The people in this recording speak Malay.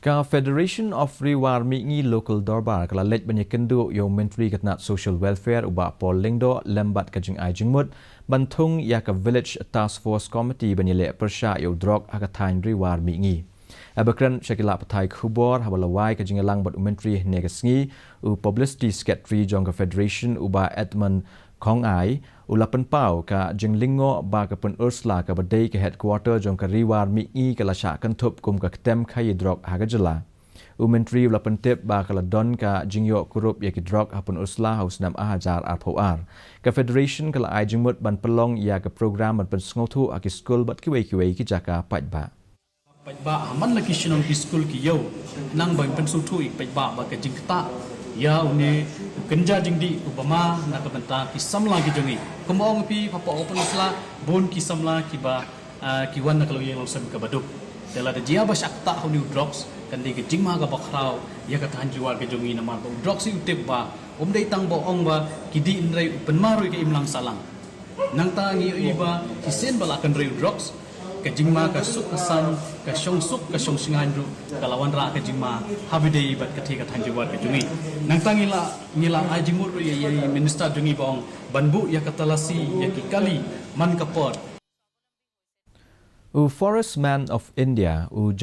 Ka Federation of Rewar Mingi Local Dorbar kala lej banyak kendu yo menteri katnat social welfare uba Paul Lingdo lembat kajing ajingmut bantung ya ka village task force committee banyele persya yo drog akatain Rewar Mingi. Abakran Shakila Patai Khubor habalawai kajing elang bat menteri negasngi u publicity secretary jong ka Federation uba Edmund Kong Ai ulapan pau ka jenglingo ba ka pun Ursula ka badai ke headquarter jong ka Rewar Mingi kala syak kentup kum ka ketem khayi drog hagajala. Menteri ulapan tip ba kala don ka jingyo kurup ya ki drog hapun Ursula haus nam ahajar arpoar. Ka Federation kala ai jingmut ban pelong ya ka program ban pensngotu aki school bat kiwei ki jaka pajba. Pajba aman lagi sinong ki school ki yo nang bang pensutu ik pajba ba ka jingta ya une kenja jingdi upama na ka benta ki samla ki jongi komong pi papa open usla bon ki samla ki ba ki wan na kalau yang langsung ka baduk tela de jia ba sakta huni drugs kan di ke jingma ka bakrau ya ka tan jiwal ke jongi na ma drugs i utep ba dei tang bo ong ba ki di inrai upen maru ke imlang salang nang ta ngi iba ki sen bala kan rei drugs ka jingma ka suk kasan ka shong suk ka shong singan ru kalawan ra ka jingma habidei bat ka thika than jiwal ke jongi nang ta ngila ajimur ya minister jongi bong banbu ya katalasi ya ki kali man kapot U Forest Man of India u